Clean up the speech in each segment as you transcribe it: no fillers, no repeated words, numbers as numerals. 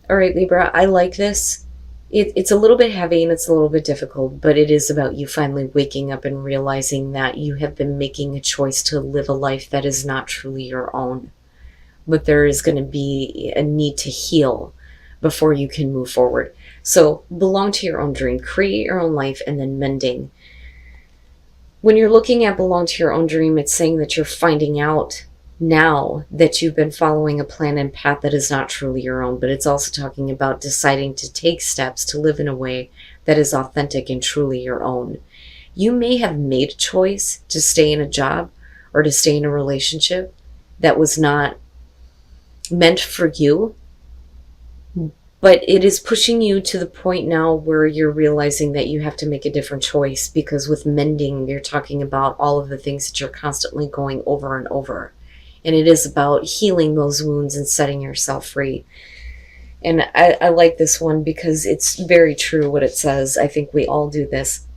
All right, Libra, I like this. It's a little bit heavy and it's a little bit difficult, but it is about you finally waking up and realizing that you have been making a choice to live a life that is not truly your own. But there is going to be a need to heal before you can move forward. So belong to your own dream, create your own life, and then mending. When you're looking at belong to your own dream, it's saying that you're finding out now that you've been following a plan and path that is not truly your own, but it's also talking about deciding to take steps to live in a way that is authentic and truly your own. You may have made a choice to stay in a job or to stay in a relationship that was not meant for you, but it is pushing you to the point now where you're realizing that you have to make a different choice, because with mending, you're talking about all of the things that you're constantly going over and over. And it is about healing those wounds and setting yourself free. And I like this one because it's very true what it says. I think we all do this.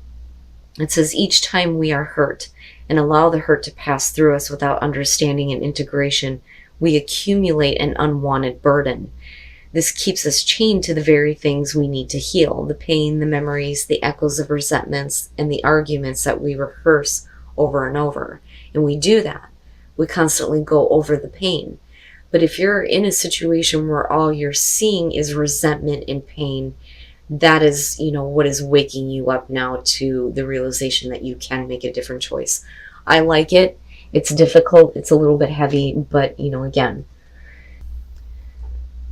It says, each time we are hurt and allow the hurt to pass through us without understanding and integration, we accumulate an unwanted burden. This keeps us chained to the very things we need to heal: the pain, the memories, the echoes of resentments, and the arguments that we rehearse over and over. And we do that. We constantly go over the pain. But if you're in a situation where all you're seeing is resentment and pain, that is, what is waking you up now to the realization that you can make a different choice. I like it. It's difficult. It's a little bit heavy, but, again.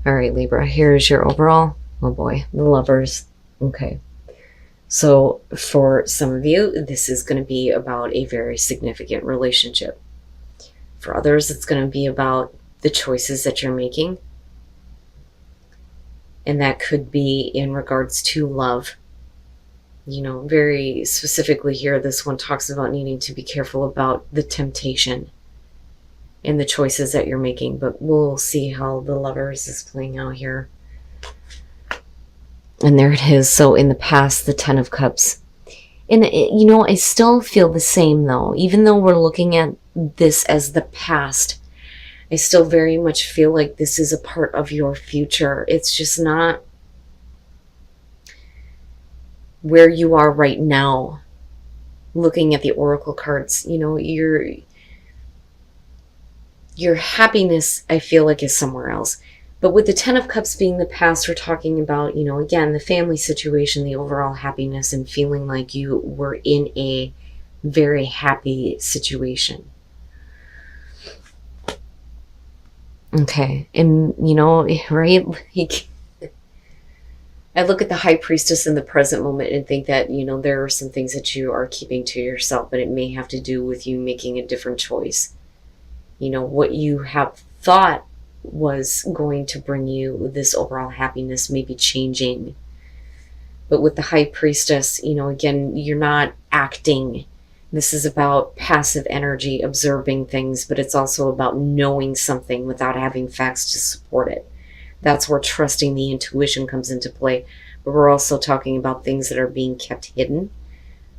All right, Libra, here's your overall. Oh boy, the Lovers. Okay. So for some of you, this is going to be about a very significant relationship. For others, it's going to be about the choices that you're making. And that could be in regards to love. Very specifically here, this one talks about needing to be careful about the temptation and the choices that you're making. But we'll see how the Lovers is playing out here. And there it is. So in the past, the Ten of Cups. And, I still feel the same, though. Even though we're looking at this as the past, I still very much feel like this is a part of your future. It's just not where you are right now. Looking at the Oracle cards, your happiness, I feel like, is somewhere else. But with the Ten of Cups being the past, we're talking about, again, the family situation, the overall happiness, and feeling like you were in a very happy situation. Okay. And, right? I look at the High Priestess in the present moment and think that, there are some things that you are keeping to yourself, but it may have to do with you making a different choice. What you have thought was going to bring you this overall happiness may be changing. But with the High Priestess, again, you're not acting. This is about passive energy, observing things, but it's also about knowing something without having facts to support it. That's where trusting the intuition comes into play. But we're also talking about things that are being kept hidden,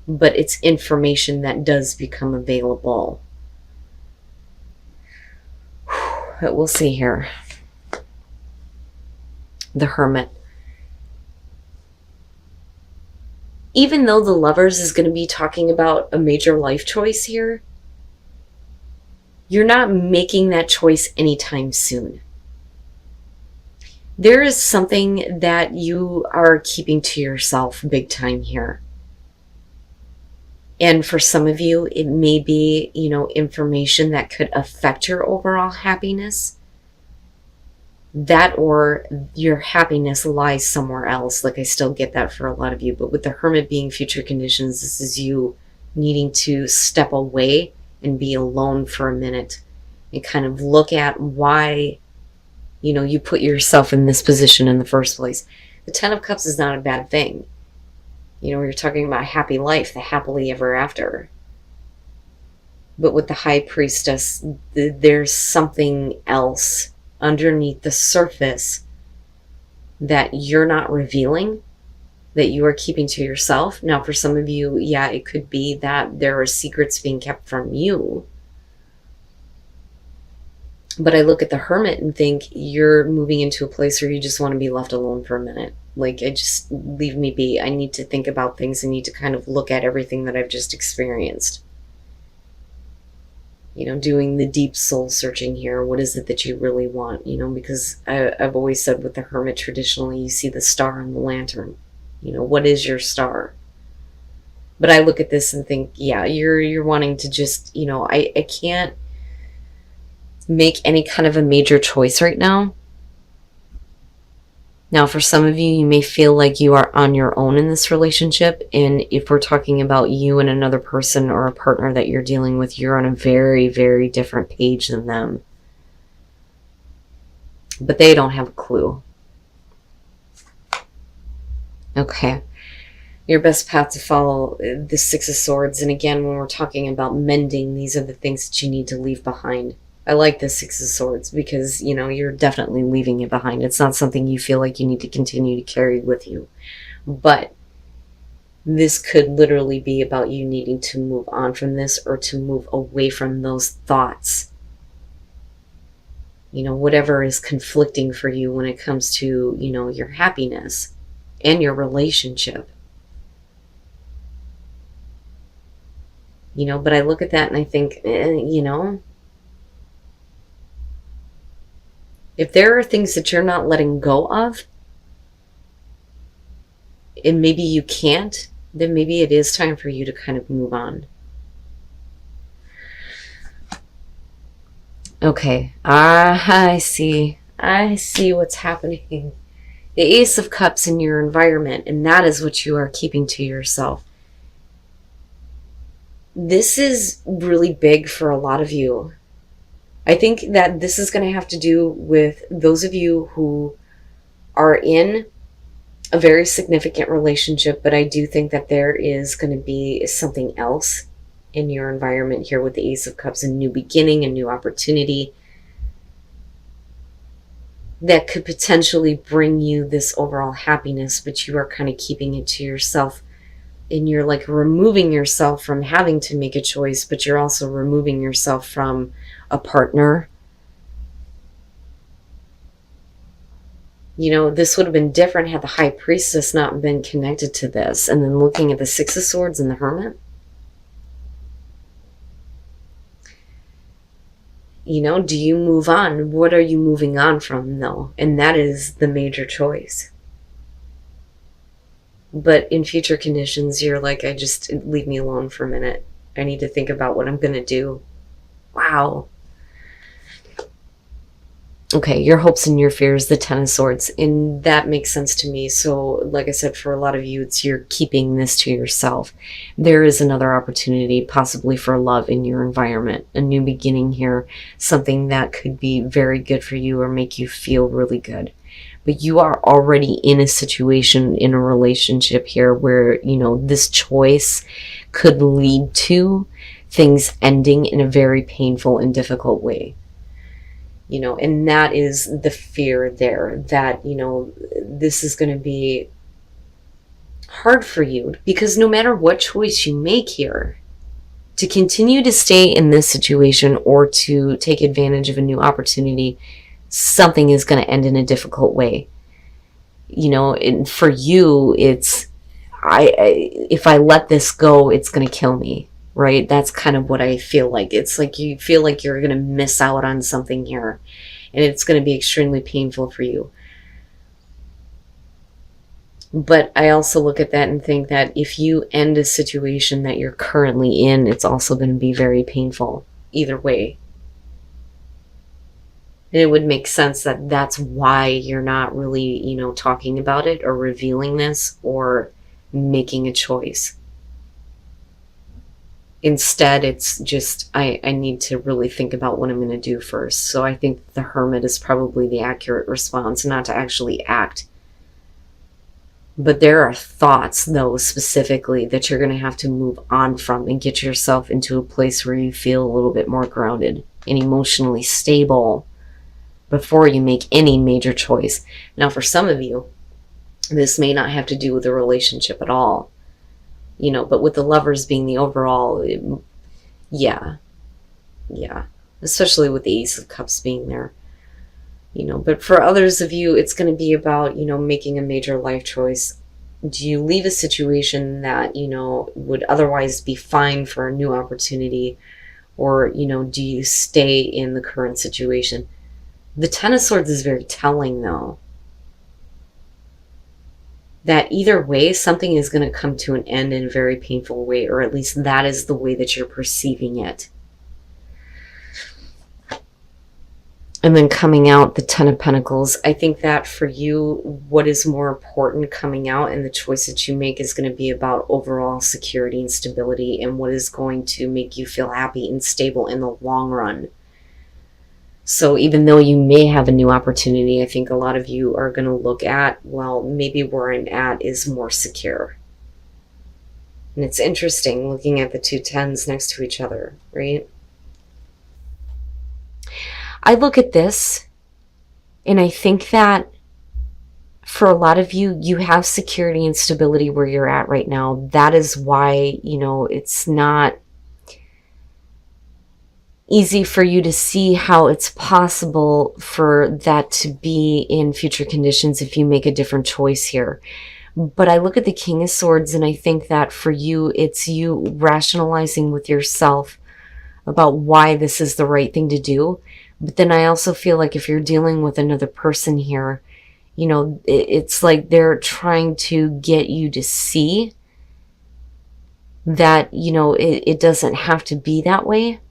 but it's information that does become available. But we'll see here. The Hermit. Even though the Lovers is going to be talking about a major life choice here, you're not making that choice anytime soon. There is something that you are keeping to yourself big time here. And for some of you, it may be, information that could affect your overall happiness. That or your happiness lies somewhere else. Like, I still get that for a lot of you. But with the Hermit being future conditions, this is you needing to step away and be alone for a minute and kind of look at why, you put yourself in this position in the first place. The Ten of Cups is not a bad thing. You're talking about a happy life, the happily ever after. But with the High Priestess, there's something else underneath the surface that you're not revealing, that you are keeping to yourself. Now, for some of you, yeah, it could be that there are secrets being kept from you. But I look at the Hermit and think you're moving into a place where you just want to be left alone for a minute. Like, I just leave me be. I need to think about things. I need to kind of look at everything that I've just experienced. Doing the deep soul searching here. What is it that you really want? Because I've always said with the Hermit, traditionally, you see the star and the lantern. What is your star? But I look at this and think, yeah, you're wanting to just, I can't make any kind of a major choice right now. Now, for some of you, you may feel like you are on your own in this relationship. And if we're talking about you and another person or a partner that you're dealing with, you're on a very, very different page than them. But they don't have a clue. Okay. Your best path to follow, the Six of Swords. And again, when we're talking about mending, these are the things that you need to leave behind. I like the Six of Swords because, you're definitely leaving it behind. It's not something you feel like you need to continue to carry with you. But this could literally be about you needing to move on from this or to move away from those thoughts. Whatever is conflicting for you when it comes to, your happiness and your relationship. But I look at that and I think, if there are things that you're not letting go of, and maybe you can't, then maybe it is time for you to kind of move on. Okay, I see what's happening. The Ace of Cups in your environment, and that is what you are keeping to yourself. This is really big for a lot of you. I think that this is going to have to do with those of you who are in a very significant relationship, but I do think that there is going to be something else in your environment here with the Ace of Cups, a new beginning, a new opportunity that could potentially bring you this overall happiness, but you are kind of keeping it to yourself. And you're like removing yourself from having to make a choice, but you're also removing yourself from a partner. This would have been different had the High Priestess not been connected to this. And then looking at the Six of Swords and the Hermit. Do you move on? What are you moving on from, though? And that is the major choice. But in future conditions, you're like, just leave me alone for a minute. I need to think about what I'm going to do. Wow. Okay, your hopes and your fears, the Ten of Swords. And that makes sense to me. So, like I said, for a lot of you, you're keeping this to yourself. There is another opportunity, possibly for love in your environment. A new beginning here. Something that could be very good for you or make you feel really good. But you are already in a situation, in a relationship here where, this choice could lead to things ending in a very painful and difficult way. And that is the fear there that, this is going to be hard for you because no matter what choice you make here, to continue to stay in this situation or to take advantage of a new opportunity, something is going to end in a difficult way. And for you, it's, if I let this go, it's going to kill me, right? That's kind of what I feel like. It's like you feel like you're going to miss out on something here, and it's going to be extremely painful for you. But I also look at that and think that if you end a situation that you're currently in, it's also going to be very painful either way. And it would make sense that that's why you're not really, talking about it or revealing this or making a choice. Instead, it's just, I need to really think about what I'm going to do first. So I think the Hermit is probably the accurate response, not to actually act. But there are thoughts, though, specifically that you're going to have to move on from and get yourself into a place where you feel a little bit more grounded and emotionally stable before you make any major choice. Now, for some of you, this may not have to do with a relationship at all, but with the Lovers being the overall, yeah. especially with the Ace of Cups being there. But for others of you, it's going to be about, making a major life choice. Do you leave a situation that, would otherwise be fine for a new opportunity? Or, do you stay in the current situation? The Ten of Swords is very telling, though, that either way, something is going to come to an end in a very painful way, or at least that is the way that you're perceiving it. And then coming out, the Ten of Pentacles. I think that for you, what is more important coming out and the choice that you make is going to be about overall security and stability and what is going to make you feel happy and stable in the long run. So even though you may have a new opportunity, I think a lot of you are going to look at, well, maybe where I'm at is more secure. And it's interesting looking at the two tens next to each other, right? I look at this and I think that for a lot of you, you have security and stability where you're at right now. That is why, it's not easy for you to see how it's possible for that to be in future conditions if you make a different choice here. But I look at the King of Swords and I think that for you, it's you rationalizing with yourself about why this is the right thing to do. But then I also feel like if you're dealing with another person here, it's like they're trying to get you to see that, it doesn't have to be that way.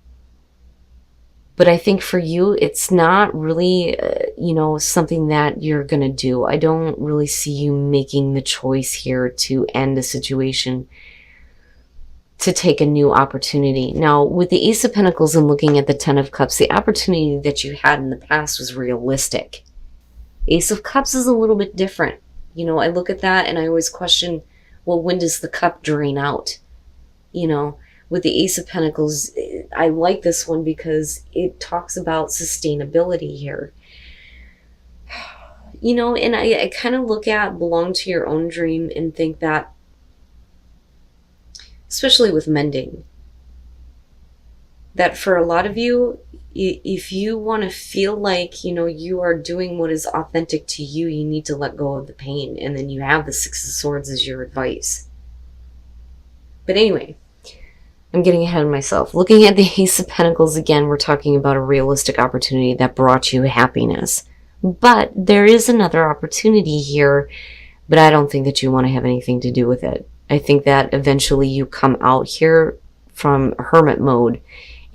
But I think for you, it's not really, something that you're going to do. I don't really see you making the choice here to end a situation, to take a new opportunity. Now, with the Ace of Pentacles and looking at the Ten of Cups, the opportunity that you had in the past was realistic. Ace of Cups is a little bit different. I look at that and I always question, well, when does the cup drain out? With the Ace of Pentacles, I like this one because it talks about sustainability here. And I kind of look at belong to your own dream and think that, especially with mending, that for a lot of you, if you want to feel like, you are doing what is authentic to you, you need to let go of the pain. And then you have the Six of Swords as your advice. But anyway, I'm getting ahead of myself. Looking at the Ace of Pentacles again, we're talking about a realistic opportunity that brought you happiness. But there is another opportunity here, but I don't think that you want to have anything to do with it. I think that eventually you come out here from hermit mode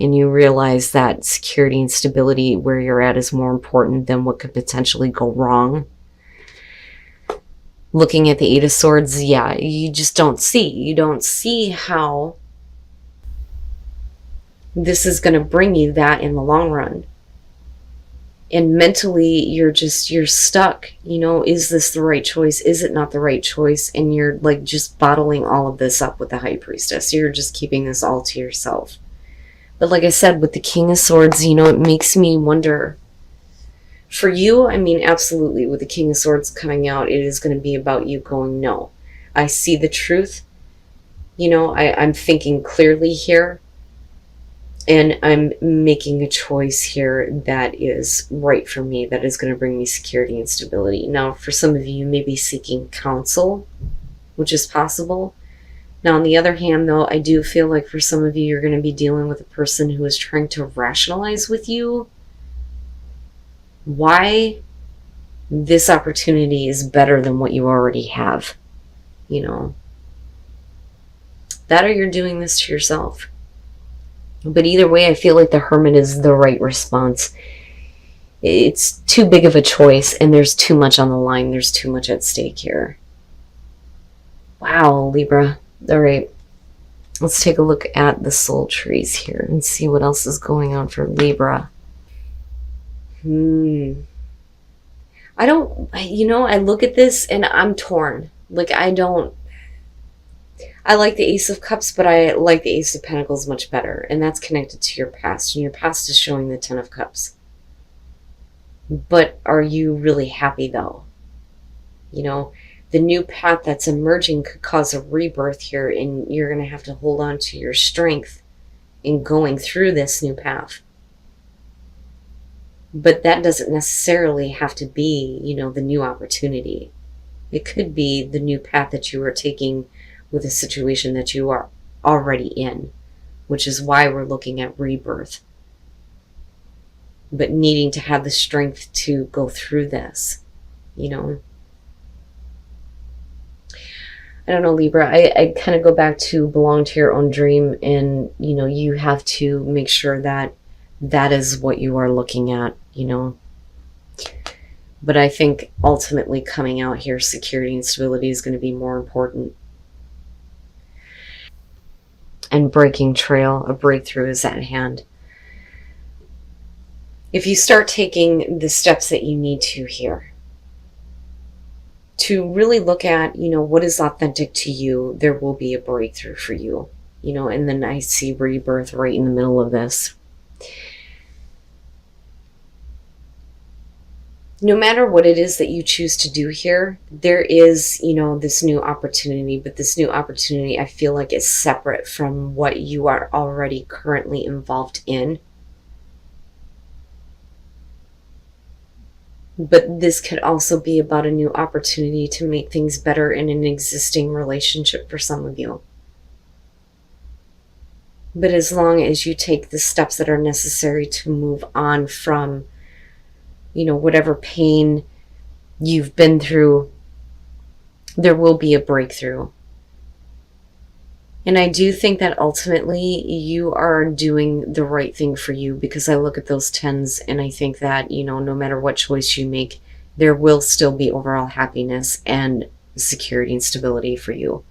and you realize that security and stability where you're at is more important than what could potentially go wrong. Looking at the Eight of Swords, yeah, you just don't see. You don't see how this is going to bring you that in the long run. And mentally, you're stuck. Is this the right choice? Is it not the right choice? And you're like just bottling all of this up with the High Priestess. You're just keeping this all to yourself. But like I said, with the King of Swords, it makes me wonder. For you, absolutely, with the King of Swords coming out, it is going to be about you going, no, I see the truth. I'm thinking clearly here. And I'm making a choice here that is right for me, that is going to bring me security and stability. Now, for some of you, you may be seeking counsel, which is possible. Now, on the other hand, though, I do feel like for some of you, you're going to be dealing with a person who is trying to rationalize with you why this opportunity is better than what you already have. That or you're doing this to yourself. But either way, I feel like the Hermit is the right response. It's too big of a choice, and there's too much on the line. There's too much at stake here. Wow, Libra. All right. Let's take a look at the soul trees here and see what else is going on for Libra. I look at this and I'm torn. I like the Ace of Cups, but I like the Ace of Pentacles much better. And that's connected to your past. And your past is showing the Ten of Cups. But are you really happy, though? The new path that's emerging could cause a rebirth here. And you're going to have to hold on to your strength in going through this new path. But that doesn't necessarily have to be, the new opportunity. It could be the new path that you are taking with a situation that you are already in, which is why we're looking at rebirth. But needing to have the strength to go through this, I don't know, Libra. I kind of go back to belong to your own dream, and you have to make sure that that is what you are looking at. But I think ultimately coming out here, security and stability is going to be more important. And breaking trail, a breakthrough is at hand. If you start taking the steps that you need to here, to really look at, what is authentic to you, there will be a breakthrough for you. And then I see rebirth right in the middle of this. No matter what it is that you choose to do here, there is, this new opportunity, but this new opportunity I feel like is separate from what you are already currently involved in. But this could also be about a new opportunity to make things better in an existing relationship for some of you. But as long as you take the steps that are necessary to move on from, whatever pain you've been through, there will be a breakthrough. And I do think that ultimately you are doing the right thing for you, because I look at those tens and I think that, no matter what choice you make, there will still be overall happiness and security and stability for you.